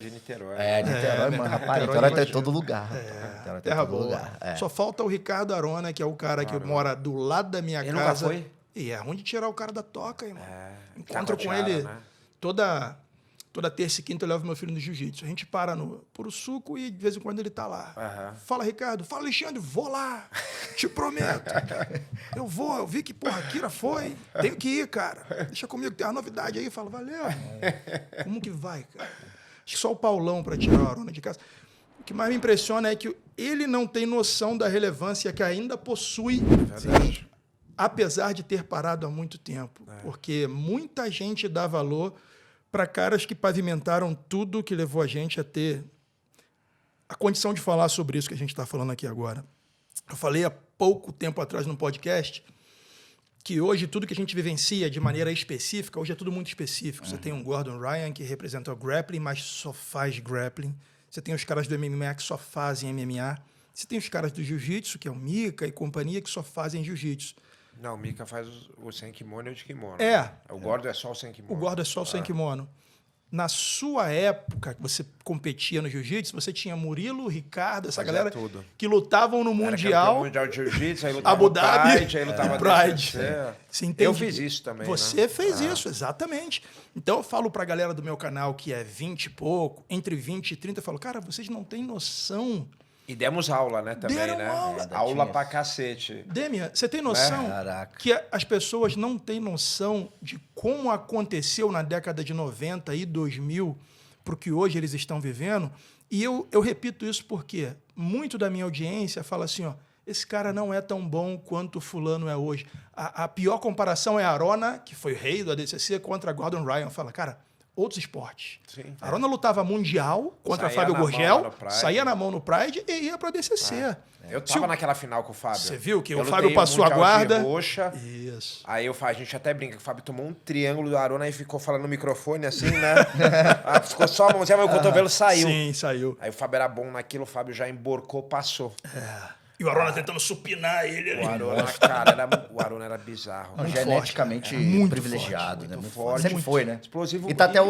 De Niterói. Niterói, mano, rapaz, Niterói tá em todo lugar. Niterói tá Terra em todo boa. lugar. Só falta o Ricardo Arona, que é o cara que mora do lado da minha Ele casa. nunca foi? E é ruim de tirar o cara da toca, irmão. Encontro com Taquatiara, ele né? toda terça e quinta eu levo meu filho no jiu-jitsu. A gente para no Puro Suco e de vez em quando ele tá lá. Fala, Ricardo. Fala, Alexandre. Vou lá. Te prometo. Eu vou. Eu vi que, porra, a Kira foi. Tenho que ir, cara. Deixa comigo, tem uma novidade aí. Fala, valeu. Como que vai, cara? Acho que só o Paulão para tirar o Arona de casa. O que mais me impressiona é que ele não tem noção da relevância que ainda possui, apesar de ter parado há muito tempo. Porque muita gente dá valor para caras que pavimentaram tudo que levou a gente a ter a condição de falar sobre isso que a gente está falando aqui agora. Eu falei há pouco tempo atrás num podcast que hoje tudo que a gente vivencia de maneira específica, hoje é tudo muito específico. Você tem um Gordon Ryan que representa o grappling, mas só faz grappling. Você tem os caras do MMA que só fazem MMA. Você tem os caras do jiu-jitsu, que é o Mika e companhia, que só fazem jiu-jitsu. Não, o Mika faz o sem kimono e o de kimono. O Gordo é só o sem kimono. O Gordo é só o sem kimono. Na sua época, que você competia no jiu-jitsu, você tinha Murilo, Ricardo, essa galera tudo. que lutavam no Mundial. Mundial de Jiu-Jitsu, aí lutava Abu Dhabi, Pride, aí lutava Pride. TCC. Entende? Eu fiz isso também. Você fez isso, exatamente. Então eu falo pra galera do meu canal que é 20 e pouco, entre 20 e 30, eu falo, cara, vocês não têm noção. E demos aula, né, também, Deram né? aula. Aula pra cacete. Demian, você tem noção que as pessoas não têm noção de como aconteceu na década de 90 e 2000 para o que hoje eles estão vivendo? E eu repito isso porque muito da minha audiência fala assim, ó, esse cara não é tão bom quanto o fulano é hoje. A pior comparação é a Arona, que foi rei do ADCC, contra Gordon Ryan. Fala, cara, outros esportes. A Arona lutava mundial contra Fábio Gurgel, saía na mão no Pride e ia para ADCC. Eu tava naquela final com o Fábio. Você viu que eu o Fábio passou a guarda? Roxa. Isso. Aí a gente até brinca que o Fábio tomou um triângulo do Arona e ficou falando no microfone assim, né? Ficou só a mãozinha, mas o cotovelo saiu. Sim, saiu. Aí o Fábio era bom naquilo, o Fábio já emborcou, passou. E o Arona tentando supinar ele. O Arona, cara, o Arona era bizarro. Não, geneticamente muito privilegiado, forte, né? muito forte. Sempre foi, né? Explosivo. E tá até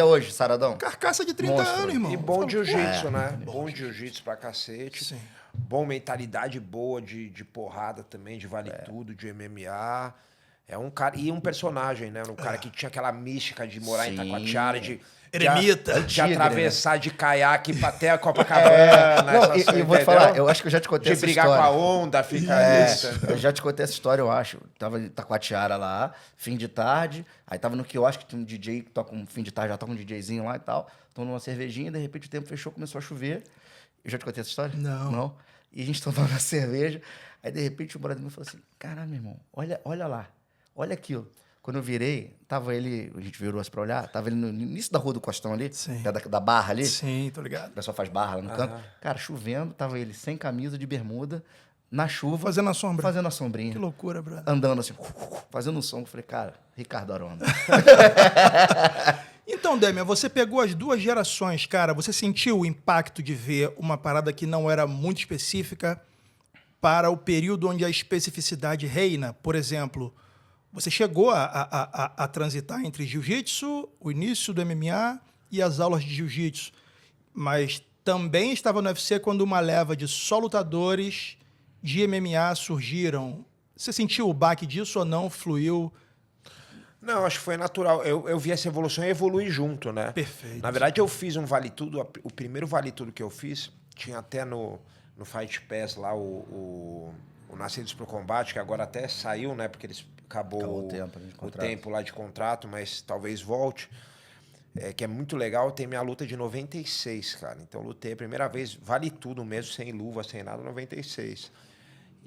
hoje, Saradão. Carcaça de 30 Monstro. anos, irmão. E bom Fala, jiu-jitsu, né? Bom jiu-jitsu pra cacete. Sim. Bom mentalidade boa de porrada também, de vale tudo, de MMA. É um cara. E um personagem, né? Um cara que tinha aquela mística de morar em Taquatiara, de Eremita. de atravessar de caiaque até a Copacabana. Não, e vou te falar, eu acho que eu já te contei de essa brigar história. com a onda, ficar nisso. Eu já te contei essa história, eu acho. Tava em Taquatiara lá, fim de tarde. Aí tava no quiosque, tinha um DJ que toca um fim de tarde, já toca um DJzinho lá e tal. Tomando uma cervejinha, de repente o tempo fechou, começou a chover. Eu já te contei essa história? Não. E a gente tomando uma cerveja. Aí, de repente, o brother me falou assim, caralho, meu irmão, olha lá. Olha aquilo. Quando eu virei, tava ele, a gente virou assim pra olhar, tava ele no início da Rua do Costão ali, da barra ali. Sim, tô ligado. O pessoal faz barra lá no canto. Cara, chovendo, tava ele sem camisa, de bermuda, na chuva. Fazendo a sombra. Fazendo a sombrinha. Que loucura, brother. Andando assim, fazendo um som. Eu falei, cara, Ricardo Arona. Então, Demian, você pegou as duas gerações, cara. Você sentiu o impacto de ver uma parada que não era muito específica para o período onde a especificidade reina? Por exemplo, você chegou a transitar entre jiu-jitsu, o início do MMA e as aulas de jiu-jitsu, mas também estava no UFC quando uma leva de só lutadores de MMA surgiram. Você sentiu o baque disso ou não? Fluiu? Não, acho que foi natural. Eu vi essa evolução e evolui junto, né? Perfeito. Na verdade, eu fiz um Vale Tudo. O primeiro Vale Tudo que eu fiz, tinha até no Fight Pass lá o Nascidos pro Combate, que agora até saiu, né? Porque acabou o tempo lá de contrato, mas talvez volte. Que é muito legal. Tem minha luta de 96, cara. Então, eu lutei a primeira vez, Vale Tudo mesmo, sem luva, sem nada, 96.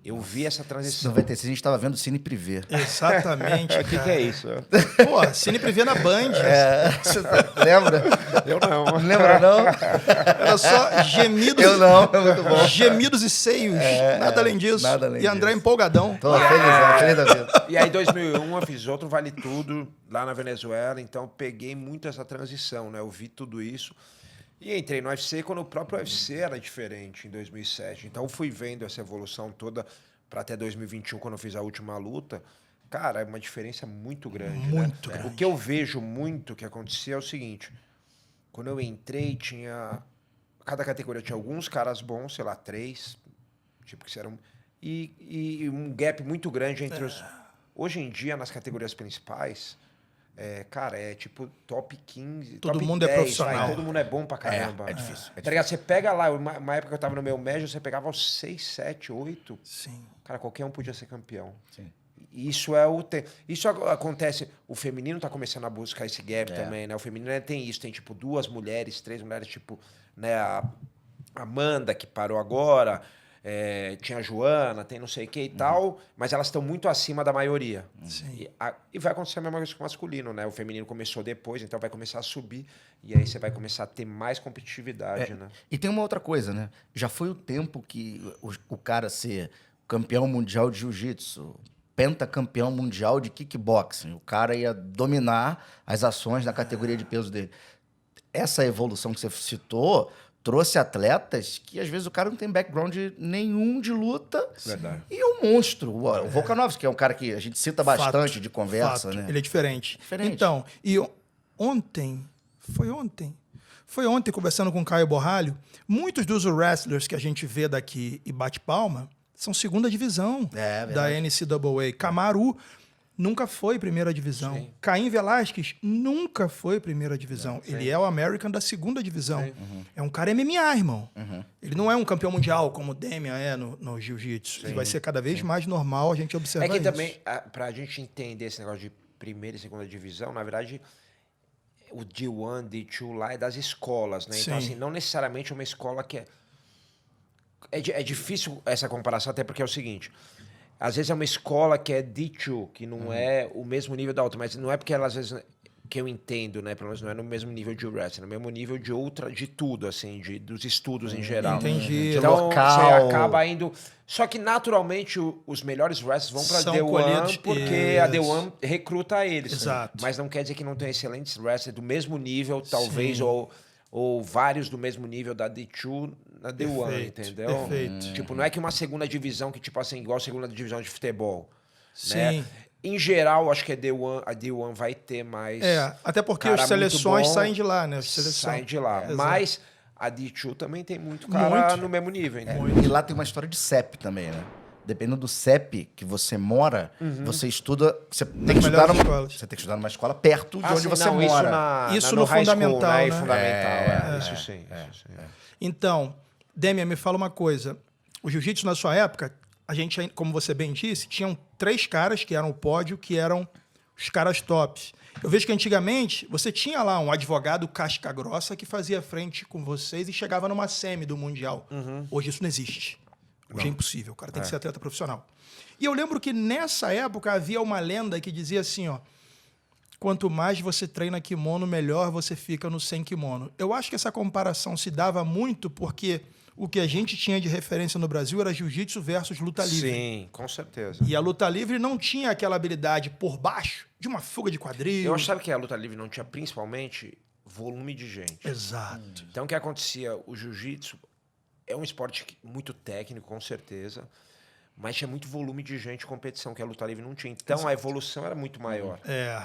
Eu vi essa transição. Em 96 a gente tava vendo Cine Privé. Exatamente, O que é isso? Pô, Cine Privé na Band. Você lembra? Eu não. Lembra, não? Era só gemidos. Eu não, é muito bom. Gemidos e seios. Nada além disso. nada além e André disso. empolgadão. Tô feliz da vida. E aí, em 2001, eu fiz outro Vale Tudo lá na Venezuela. Então, eu peguei muito essa transição, né? Eu vi tudo isso. E entrei no UFC quando o próprio UFC era diferente, em 2007. Então, eu fui vendo essa evolução toda para até 2021, quando eu fiz a última luta. Cara, é uma diferença muito grande. Muito né? grande. O que eu vejo muito que acontecia é o seguinte. Quando eu entrei, tinha... Cada categoria tinha alguns caras bons, sei lá, 3. Tipo, que eram... E um gap muito grande entre os... Hoje em dia, nas categorias principais, cara, é tipo top 15, todo top mundo 10, é profissional. todo mundo é bom pra caramba. É difícil. Tá ligado? Você pega lá, uma época que eu tava no meu médio, você pegava os 6, 7, 8. Sim. Cara, qualquer um podia ser campeão. Sim. Isso é o... Isso acontece... O feminino tá começando a buscar esse gap também, né? O feminino tem isso. Tem, tipo, 2 mulheres, 3 mulheres, tipo... Né? A Amanda, que parou agora... tinha a Joana, tem não sei o que e tal, mas elas estão muito acima da maioria. Sim. E vai acontecer a mesma coisa com o masculino, né? O feminino começou depois, então vai começar a subir, e aí você vai começar a ter mais competitividade, né? E tem uma outra coisa, né? Já foi o tempo que o cara ser campeão mundial de jiu-jitsu, pentacampeão mundial de kickboxing, o cara ia dominar as ações da categoria de peso dele. Essa evolução que você citou trouxe atletas que, às vezes, o cara não tem background nenhum de luta. Verdade. E um monstro. O Volkanovski, que é um cara que a gente cita bastante de conversa, né? Ele é diferente. Diferente. Então, e foi ontem, conversando com o Caio Borralho, muitos dos wrestlers que a gente vê daqui e bate palma são segunda divisão da NCAA. Kamaru nunca foi primeira divisão. Sim. Caim Velasquez nunca foi primeira divisão. Ele é o American da segunda divisão. É um cara MMA, irmão. Ele não é um campeão mundial como o Demian é no jiu-jitsu. E vai ser cada vez mais normal a gente observar É que isso. também, pra gente entender esse negócio de primeira e segunda divisão, na verdade, o D1, D2 lá é das escolas, né? Então, Sim. assim, não necessariamente uma escola que é difícil essa comparação, até porque é o seguinte... Às vezes é uma escola que é D2, que não é o mesmo nível da outra, mas não é porque ela, às vezes, que eu entendo, né? Pelo menos não é no mesmo nível de wrestling, no mesmo nível de tudo, assim, dos estudos em geral. Entendi. Então, Local. você acaba indo... Só que, naturalmente, os melhores wrestlers vão pra São D1 colhidos- porque a D1 recruta eles. Exato. Mas não quer dizer que não tem excelentes wrestlers do mesmo nível, talvez, ou vários do mesmo nível da D2 na D1, Perfeito, entendeu? perfeito. Tipo, não é que uma segunda divisão que, tipo assim, igual a segunda divisão de futebol. Sim. Né? Em geral, acho que a D1 vai ter mais... até porque cara as seleções muito bom, saem de lá, né? As seleções. saem de lá. Exato. Mas a D2 também tem muito cara no mesmo nível, entendeu? E lá tem uma história de CEP também, né? Dependendo do CEP que você mora, você estuda... Você tem que estudar escolas. você tem que estudar numa escola perto de onde sim, você não, mora. Isso no no high school, fundamental, né? né? Fundamental, isso sim. Então, Demian, me fala uma coisa. O jiu-jitsu, na sua época, a gente, como você bem disse, tinham 3 caras que eram o pódio, que eram os caras tops. Eu vejo que antigamente você tinha lá um advogado casca grossa que fazia frente com vocês e chegava numa semi do Mundial. Hoje isso não existe. Hoje é impossível. O cara tem que ser atleta profissional. E eu lembro que nessa época havia uma lenda que dizia assim, ó, quanto mais você treina kimono, melhor você fica no sem kimono. Eu acho que essa comparação se dava muito porque o que a gente tinha de referência no Brasil era jiu-jitsu versus luta livre. Sim, com certeza. E a luta livre não tinha aquela habilidade por baixo de uma fuga de quadril. Eu achava que a luta livre não tinha, principalmente, volume de gente. Exato. Então, o que acontecia? O jiu-jitsu é um esporte muito técnico, com certeza, mas tinha muito volume de gente em competição, que a luta livre não tinha. Então, a evolução era muito maior.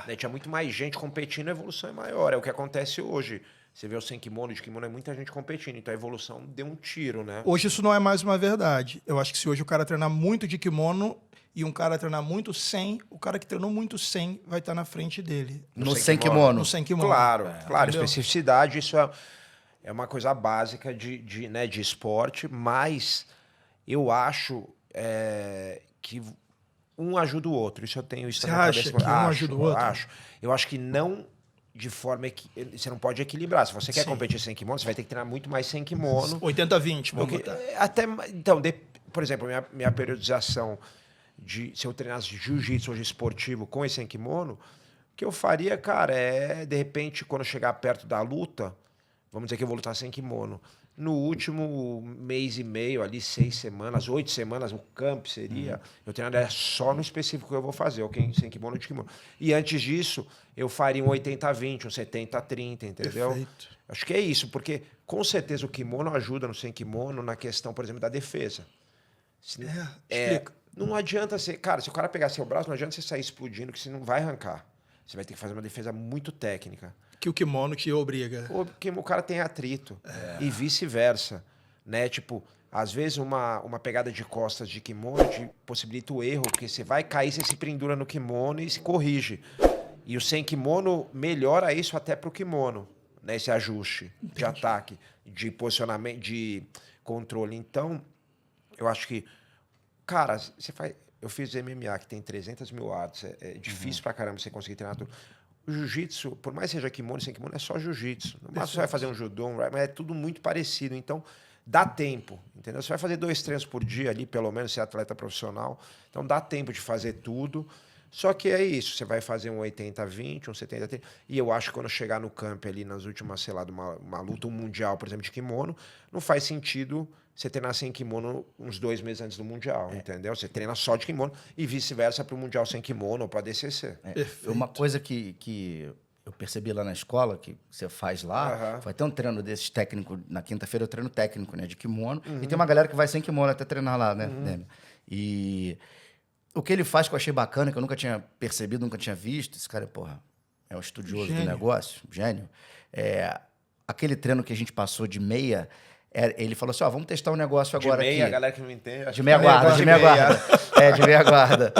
Né? Tinha muito mais gente competindo, a evolução é maior. É o que acontece hoje. Você vê o sem kimono, de kimono é muita gente competindo, então a evolução deu um tiro, né? Hoje isso não é mais uma verdade. Eu acho que se hoje o cara treinar muito de kimono e um cara treinar muito sem, o cara que treinou muito sem vai estar na frente dele. No sem kimono. No sem kimono. Claro, claro. Entendeu? Especificidade, isso é uma coisa básica de esporte, mas eu acho que um ajuda o outro. Isso eu tenho isso Você na minha acha cabeça. que um ajuda o outro? Eu acho que não de forma que você não pode equilibrar. Se você quer competir sem kimono, você vai ter que treinar muito mais sem kimono. 80-20, vamos Porque, botar. então, por exemplo, minha periodização se eu treinasse jiu-jitsu hoje esportivo com esse sem kimono, o que eu faria, cara, de repente, quando chegar perto da luta, vamos dizer que eu vou lutar sem kimono. No último mês e meio, ali, 6 semanas, 8 semanas, o camp seria, eu treinaria só no específico que eu vou fazer, sem kimono de kimono. E antes disso, eu faria um 80-20, um 70-30, entendeu? Perfeito. Acho que é isso, porque com certeza o kimono ajuda no sem kimono na questão, por exemplo, da defesa. Explica. Não adianta você... Cara, se o cara pegar seu braço, não adianta você sair explodindo, que você não vai arrancar. você vai ter que fazer uma defesa muito técnica. Que o kimono te obriga. Porque o cara tem atrito. E vice-versa. Né? Tipo, às vezes uma pegada de costas de kimono te possibilita o erro, porque você vai cair, você se pendura no kimono e se corrige. E o sem kimono melhora isso até pro kimono, né? Esse ajuste de ataque, de posicionamento, de controle. Então, eu acho que, cara, eu fiz MMA, que tem 300 mil artes. É difícil pra caramba você conseguir treinar tudo. O jiu-jitsu, por mais que seja kimono, sem kimono, é só jiu-jitsu. No máximo você vai fazer um judô, mas é tudo muito parecido. Então, dá tempo, entendeu? Você vai fazer 2 treinos por dia ali, pelo menos, ser atleta profissional. Então, dá tempo de fazer tudo. Só que é isso, você vai fazer um 80-20, um 70-30. E eu acho que quando chegar no camp ali, nas últimas, sei lá, de uma luta mundial, por exemplo, de kimono, não faz sentido você treinar sem kimono uns 2 meses antes do mundial, entendeu? Você treina só de kimono e vice-versa para o mundial sem kimono ou para DCC. Uma coisa que eu percebi lá na escola, que você faz lá, foi até um treino desses técnicos, na quinta-feira eu treino técnico, né, de kimono, e tem uma galera que vai sem kimono até treinar lá, né? E o que ele faz que eu achei bacana, que eu nunca tinha percebido, nunca tinha visto, esse cara, porra, é um estudioso do negócio, gênio. Aquele treino que a gente passou de meia, ele falou assim, vamos testar um negócio agora aqui. De meia, a galera que não entende... De meia guarda, de meia guarda. De meia guarda.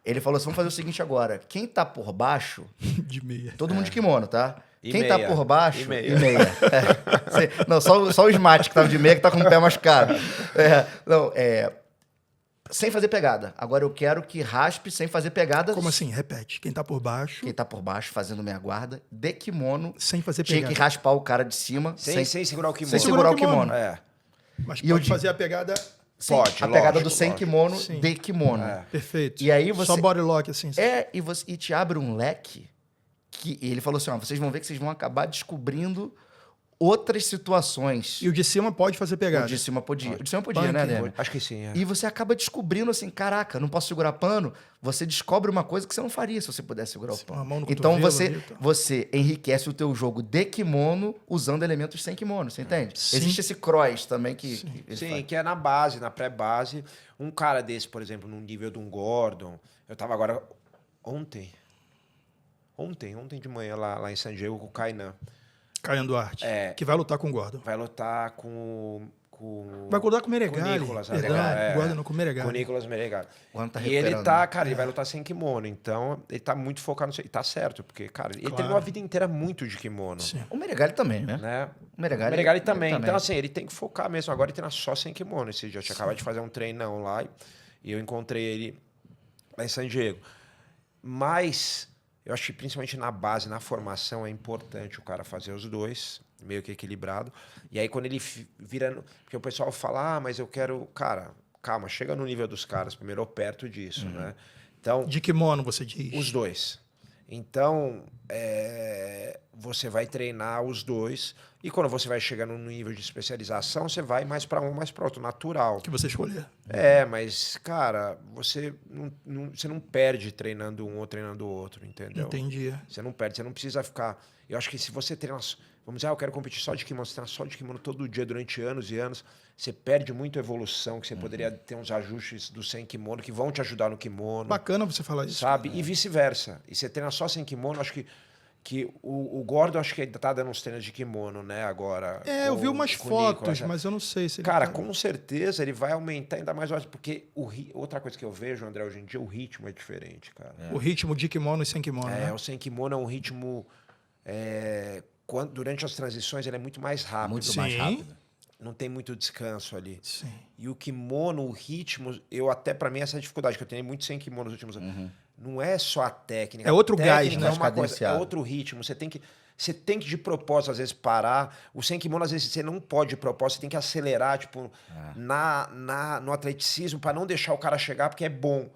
Ele falou assim, vamos fazer o seguinte agora, quem tá por baixo... De meia. Todo mundo de kimono, tá? E quem meia. tá por baixo... E meia. E meia. Não, só o Smart que tava de meia, que tá com o pé machucado. Sem fazer pegada. Agora eu quero que raspe sem fazer pegada. Como assim? Repete. Quem tá por baixo... Quem tá por baixo, fazendo meia guarda, de kimono... Sem fazer tinha pegada. que raspar o cara de cima... Sem segurar o kimono. Sem segurar o kimono. Mas pode fazer a pegada... Sim, Pode, a pegada lógico, do sem lógico. kimono, Sim. de kimono. Perfeito. E aí você... Só body lock, assim. E te abre um leque que... E ele falou assim, vocês vão ver que vocês vão acabar descobrindo outras situações. E o de cima pode fazer pegada. O de cima podia. O de cima podia, né, Demi? Acho que sim. E você acaba descobrindo assim, caraca, não posso segurar pano. Você descobre uma coisa que você não faria se você pudesse segurar o pano. A mão no Então cotovelo ali, você enriquece o teu jogo de kimono usando elementos sem kimono, você entende? Sim. Existe esse cross também que Sim, que é na base, na pré-base. Um cara desse, por exemplo, no nível de um Gordon. Eu tava agora ontem de manhã lá em San Diego com o Kainan. Kainan Duarte. Que vai lutar com o Gordon. Vai lutar com vai lutar com o Meregali. Com o Nicolas, Gordon não, com o Meregali. Com o Nicolas Meregali. Tá e ele tá, cara, ele vai lutar sem kimono. Então, ele tá muito focado nisso. E tá certo, porque, cara, ele treinou a vida inteira muito de kimono. Sim. O Meregali também, né? O Meregali também. Então, assim, ele tem que focar mesmo. Agora ele treina só sem kimono. Esse dia eu tinha acabado de fazer um treinão lá e eu encontrei ele lá em San Diego. Mas eu acho que principalmente na base, na formação, é importante o cara fazer os dois, meio que equilibrado. E aí quando ele vira... Porque o pessoal fala, mas eu quero... Cara, calma, chega no nível dos caras primeiro ou perto disso, né? Então, de kimono, você diz? Os dois. Então, você vai treinar os dois e quando você vai chegar no nível de especialização, você vai mais para um, mais para outro, natural. Que você escolher. Mas, cara, você não perde treinando um ou treinando o outro, entendeu? Entendi. Você não perde, você não precisa ficar... Eu acho que se você treina... Vamos dizer, eu quero competir só de kimono, você treina só de kimono todo dia durante anos e anos, você perde muito a evolução, que você poderia ter uns ajustes do sem kimono que vão te ajudar no kimono. Bacana você falar isso. Sabe? E vice-versa. E você treina só sem kimono, acho que o Gordon, acho que ele tá dando uns treinos de kimono, né, agora. Eu vi umas fotos, mas eu não sei se ele... Cara, com certeza ele vai aumentar ainda mais, porque outra coisa que eu vejo, André, hoje em dia, o ritmo é diferente, cara. O ritmo de kimono e sem kimono, né? O sem kimono é um ritmo... durante as transições ele é muito mais rápido. Muito mais rápido. Não tem muito descanso ali. Sim. E o kimono, o ritmo, para mim essa é a dificuldade, que eu tenho muito sem kimono nos últimos anos. Não é só a técnica. É outro gás, né? É uma coisa, é outro ritmo. Você tem que de propósito, às vezes, parar. O sem kimono, às vezes, você não pode de propósito, você tem que acelerar, tipo, no atleticismo, para não deixar o cara chegar, porque é bom.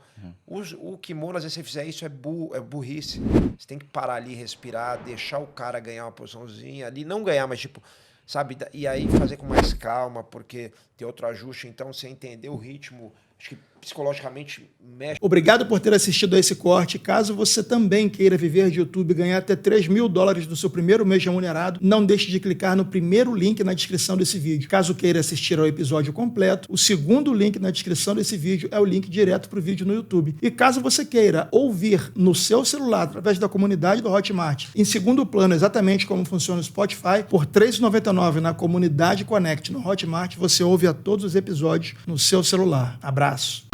O kimono, às vezes, se você fizer isso, é burrice. Você tem que parar ali, respirar, deixar o cara ganhar uma posiçãozinha ali, não ganhar, mas tipo, sabe? E aí fazer com mais calma, porque tem outro ajuste. Então, você entender o ritmo acho que psicologicamente mexe. Obrigado por ter assistido a esse corte. Caso você também queira viver de YouTube e ganhar até $3.000 no seu primeiro mês remunerado, não deixe de clicar no primeiro link na descrição desse vídeo. Caso queira assistir ao episódio completo, o segundo link na descrição desse vídeo é o link direto para o vídeo no YouTube. E caso você queira ouvir no seu celular, através da comunidade do Hotmart, em segundo plano, exatamente como funciona o Spotify, por R$ 3,99 na comunidade Connect no Hotmart, você ouve a todos os episódios no seu celular. Abraço!